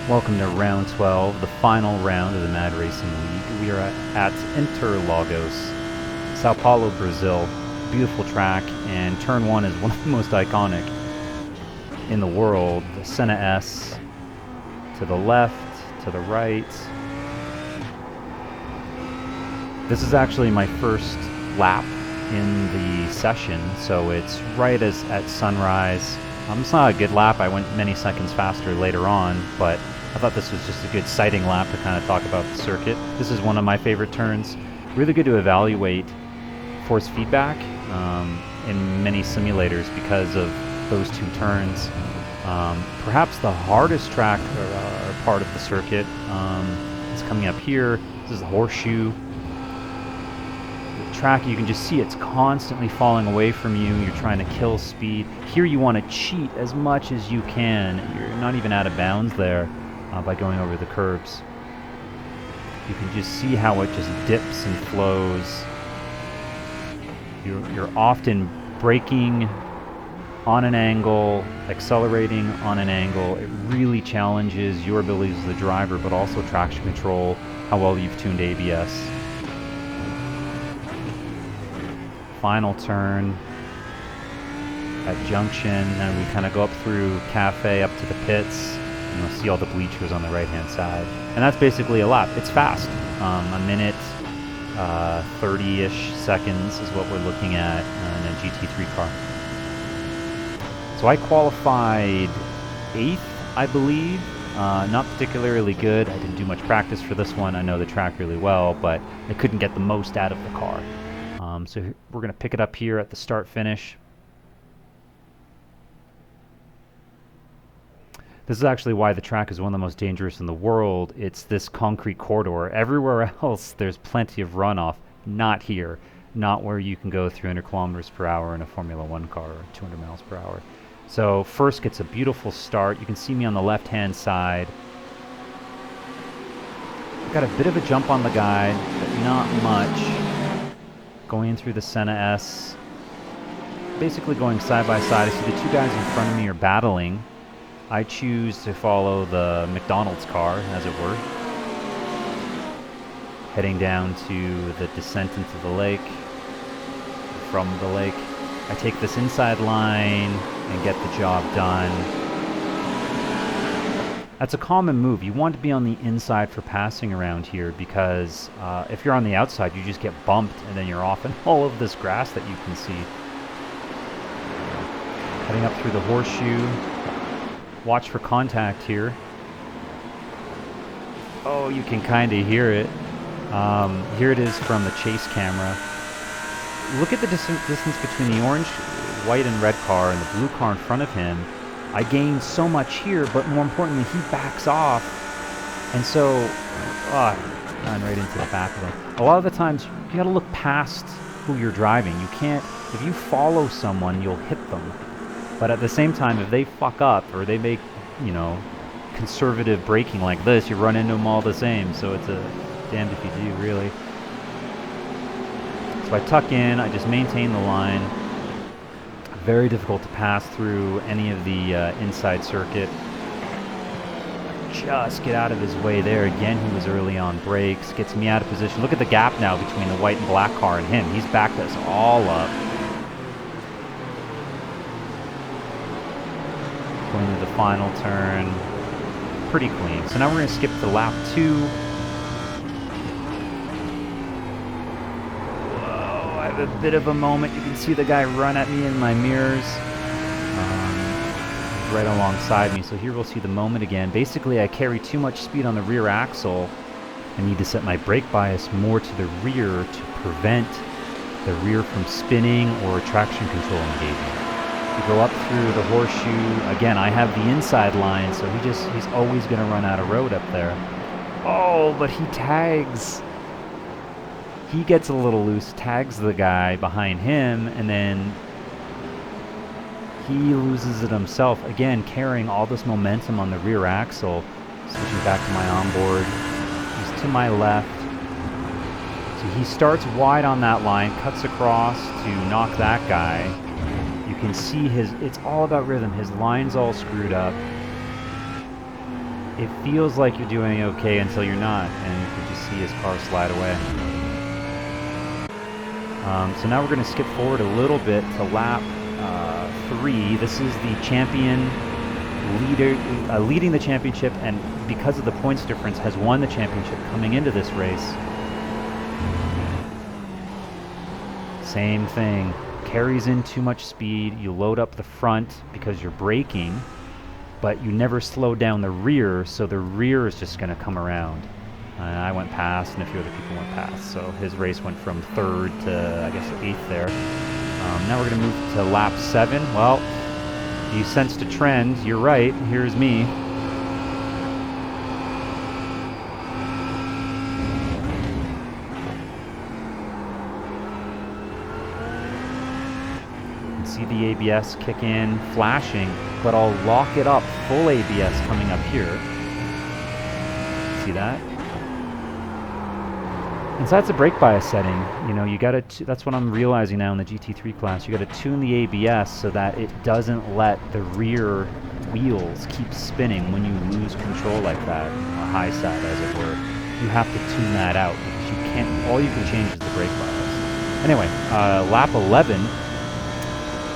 Welcome to round 12, the final round of the Mad Racing League. We are at Interlagos, Sao Paulo, Brazil. Beautiful track, and turn 1 is one of the most iconic in the world. The Senna S to the left, to the right. This is actually my first lap in the session, so it's right at sunrise. It's not a good lap. I went many seconds faster later on, but I thought this was just a good sighting lap to kind of talk about the circuit. This is one of my favorite turns. Really good to evaluate force feedback in many simulators because of those two turns. Perhaps the hardest track or part of the circuit is coming up here. This is the horseshoe. Track, you can just see it's constantly falling away from you. You're trying to kill speed. Here you want to cheat as much as you can. You're not even out of bounds there by going over the curbs. You can just see how it just dips and flows. You're often braking on an angle, accelerating on an angle. It really challenges your abilities as the driver, but also traction control, how well you've tuned ABS. Final turn at junction, and we kind of go up through cafe up to the pits, and you'll see all the bleachers on the right hand side, and that's basically a lap. It's fast. A minute 30-ish seconds is what we're looking at in a GT3 car. So I qualified 8th, I believe. Not particularly good. I didn't do much practice for this one. I know the track really well, but I couldn't get the most out of the car. So we're going to pick it up here at the start-finish. This is actually why the track is one of the most dangerous in the world. It's this concrete corridor. Everywhere else, there's plenty of runoff. Not here. Not where you can go 300 kilometers per hour in a Formula 1 car or 200 miles per hour. So first gets a beautiful start. You can see me on the left-hand side. Got a bit of a jump on the guide, but not much. Going through the Senna S, basically going side by side. I see the two guys in front of me are battling. I choose to follow the McDonald's car, as it were. Heading down to the descent into the lake, from the lake. I take this inside line and get the job done. That's a common move. You want to be on the inside for passing around here because if you're on the outside, you just get bumped and then you're off in all of this grass that you can see. Heading up through the horseshoe. Watch for contact here. Oh, you can kind of hear it. Here it is from the chase camera. Look at the distance between the orange, white, and red car and the blue car in front of him. I gain so much here, but more importantly, he backs off. And so, ran right into the back of him. A lot of the times, you gotta look past who you're driving. You can't, if you follow someone, you'll hit them. But at the same time, if they fuck up or they make, conservative braking like this, you run into them all the same. So it's a damned if you do, really. So I tuck in, I just maintain the line. Very difficult to pass through any of the inside circuit. Just get out of his way there. Again, he was early on brakes. Gets me out of position. Look at the gap now between the white and black car and him. He's backed us all up. Going to the final turn. Pretty clean. So now we're going to skip to lap 2. A bit of a moment. You can see the guy run at me in my mirrors right alongside me. So here we'll see the moment again. Basically, I carry too much speed on the rear axle. I need to set my brake bias more to the rear to prevent the rear from spinning or traction control engaging. We go up through the horseshoe. Again, I have the inside line, so he's always going to run out of road up there. Oh, but he tags. He gets a little loose, tags the guy behind him, and then he loses it himself. Again, carrying all this momentum on the rear axle. Switching back to my onboard. He's to my left. So he starts wide on that line, cuts across to knock that guy. You can see it's all about rhythm. His line's all screwed up. it feels like you're doing okay until you're not, and you can just see his car slide away. So now we're going to skip forward a little bit to lap 3. This is the champion leader leading the championship, and because of the points difference has won the championship coming into this race. Same thing, carries in too much speed, you load up the front because you're braking, but you never slow down the rear, so the rear is just going to come around. I went past, and a few other people went past, so his race went from 3rd to, I guess, 8th there. Now we're going to move to lap 7. Well, you sensed a trend, you're right, here's me. You can see the ABS kick in, flashing, but I'll lock it up, full ABS coming up here. See that? And so that's a brake bias setting. You know, you gotta, that's what I'm realizing now in the GT3 class. You gotta tune the ABS so that it doesn't let the rear wheels keep spinning when you lose control like that, a high side as it were. You have to tune that out because you can't, all you can change is the brake bias. Anyway, lap 11,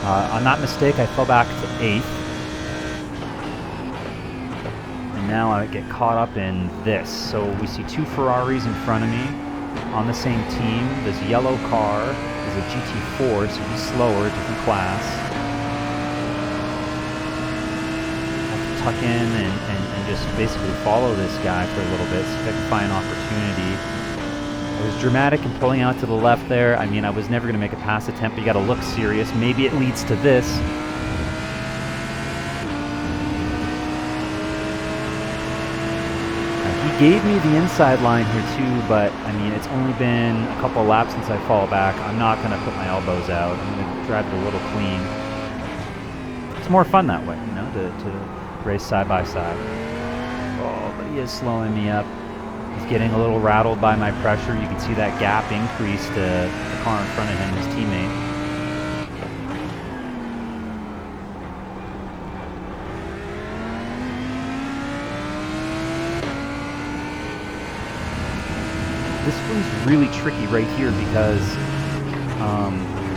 on that mistake I fell back to 8th. And now I get caught up in this. So we see 2 Ferraris in front of me. On the same team, this yellow car is a GT4, so he's slower, different class. I have to tuck in and just basically follow this guy for a little bit, see if I can find an opportunity. I was dramatic in pulling out to the left there. I mean, I was never going to make a pass attempt, but you got to look serious. Maybe it leads to this. Gave me the inside line here too, but I mean it's only been a couple of laps since I fall back. I'm not going to put my elbows out. I'm going to drive it a little clean. It's more fun that way, you know, to race side by side. Oh, but he is slowing me up. He's getting a little rattled by my pressure. You can see that gap increase to the car in front of him, his teammate. This one's really tricky right here because,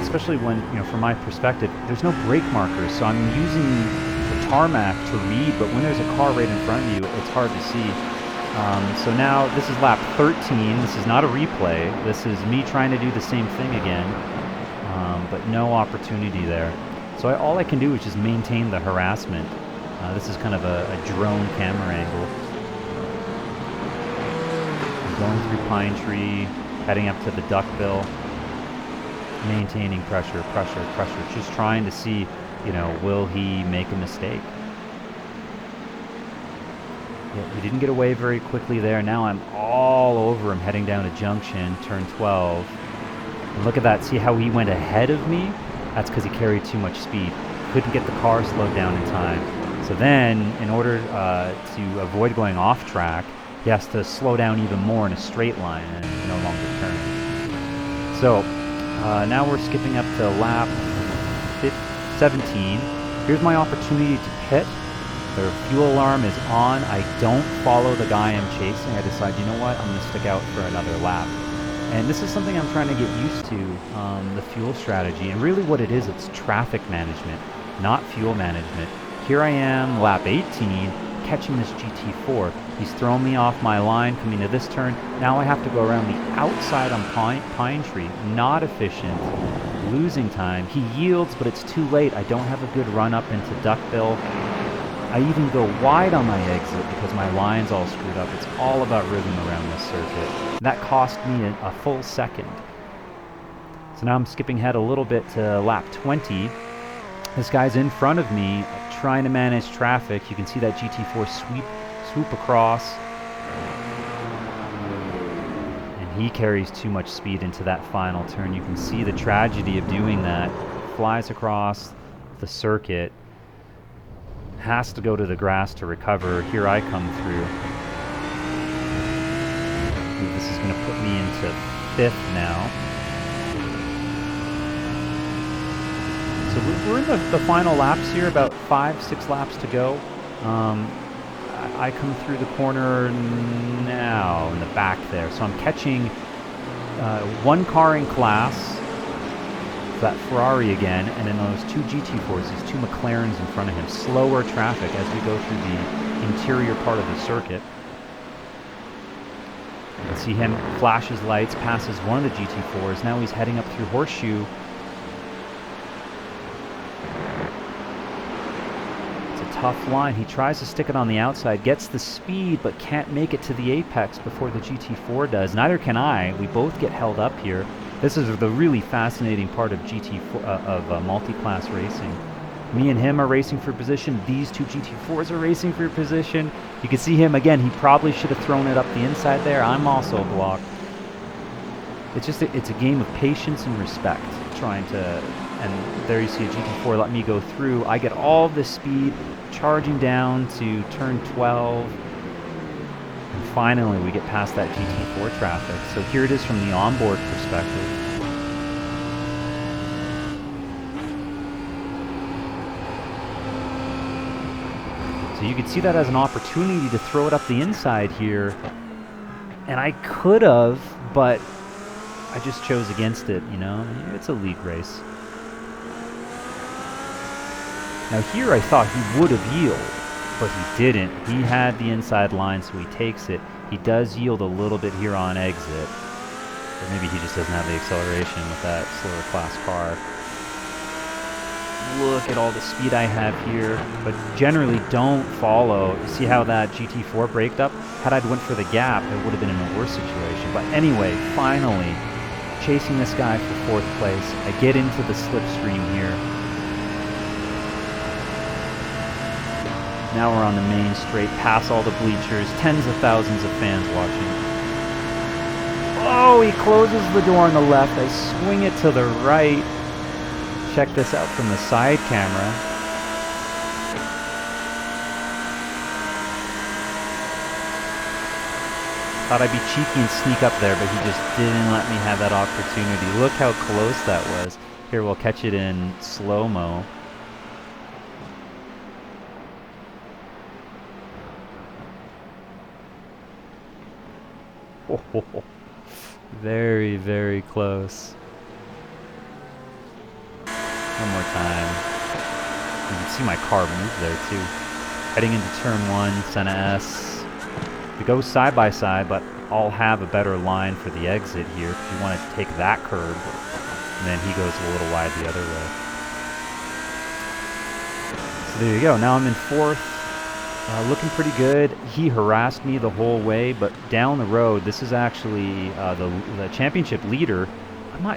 especially when, you know, from my perspective, there's no brake markers, so I'm using the tarmac to read, but when there's a car right in front of you, it's hard to see. So now this is lap 13. This is not a replay. This is me trying to do the same thing again, but no opportunity there. So all I can do is just maintain the harassment. This is kind of a drone camera angle. Going through Pine Tree, heading up to the duckbill, maintaining pressure, just trying to see, you know, will he make a mistake? Yeah, he didn't get away very quickly there. Now I'm all over him heading down a junction, turn 12. And look at that, see how he went ahead of me? That's because he carried too much speed. Couldn't get the car slowed down in time. So then, in order to avoid going off track, he has to slow down even more in a straight line and no longer turn. So now we're skipping up to lap 17. Here's my opportunity to pit. The fuel alarm is on. I don't follow the guy I'm chasing. I decide, you know what, I'm going to stick out for another lap. And this is something I'm trying to get used to, the fuel strategy. And really what it is, it's traffic management, not fuel management. Here I am, lap 18, catching this GT4. He's thrown me off my line coming to this turn. Now I have to go around the outside on Pine Tree. Not efficient. Losing time. He yields, but it's too late. I don't have a good run up into Duckbill. I even go wide on my exit because my line's all screwed up. It's all about rhythm around this circuit. That cost me a full second. So now I'm skipping ahead a little bit to lap 20. This guy's in front of me trying to manage traffic. You can see that GT4 swoop across. And he carries too much speed into that final turn. You can see the tragedy of doing that. Flies across the circuit. Has to go to the grass to recover. Here I come through. This is going to put me into 5th now. So we're in the final laps here, about 5-6 laps to go. I come through the corner now in the back there. So I'm catching one car in class, that Ferrari again, and then those two GT4s, these two McLarens in front of him. Slower traffic as we go through the interior part of the circuit. You can see him flash his lights, passes one of the GT4s. Now he's heading up through Horseshoe. It's a tough line. He tries to stick it on the outside, gets the speed, but can't make it to the apex before the GT4 does. Neither can I. We both get held up here. This is the really fascinating part of GT4 multi-class racing. Me and him are racing for position. These two GT4s are racing for position. You can see him again. He probably should have thrown it up the inside there. I'm also blocked. It's just it's a game of patience and respect. Trying to, and there you see a GT4 let me go through. I get all this speed, charging down to turn 12. And finally, we get past that GT4 traffic. So here it is from the onboard perspective. So you could see that as an opportunity to throw it up the inside here. And I could have, but I just chose against it, you know? It's a league race. Now here I thought he would have yielded, but he didn't. He had the inside line, so he takes it. He does yield a little bit here on exit. But maybe he just doesn't have the acceleration with that slower class car. Look at all the speed I have here, but generally don't follow. You see how that GT4 braked up? Had I went for the gap, it would have been in a worse situation. But anyway, finally, chasing this guy for 4th place. I get into the slipstream here. Now we're on the main straight, past all the bleachers, tens of thousands of fans watching. Oh, he closes the door on the left. I swing it to the right. Check this out from the side camera. Thought I'd be cheeky and sneak up there, but he just didn't let me have that opportunity. Look how close that was. Here, we'll catch it in slow-mo. Oh, very, very close. One more time. You can see my car move there too. Heading into turn 1, Senna S. We go side by side, but I'll have a better line for the exit here because you want to take that curb. And then he goes a little wide the other way. So there you go. Now I'm in 4th. Looking pretty good. He harassed me the whole way, but down the road, this is actually the championship leader.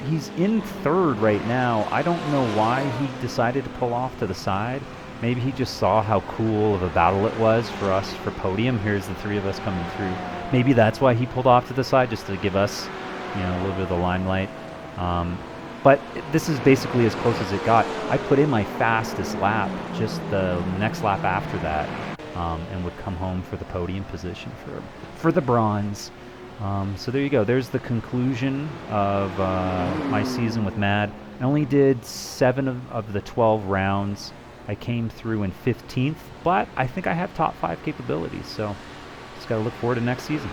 He's in 3rd right now. I don't know why he decided to pull off to the side. Maybe he just saw how cool of a battle it was for us for podium. Here's the 3 of us coming through. Maybe that's why he pulled off to the side, just to give us, you know, a little bit of the limelight. But this is basically as close as it got. I put in my fastest lap, just the next lap after that, and would come home for the podium position for the bronze. So there you go. There's the conclusion of my season with Mad. I only did 7 of the 12 rounds. I came through in 15th, but I think I have top 5 capabilities. So just got to look forward to next season.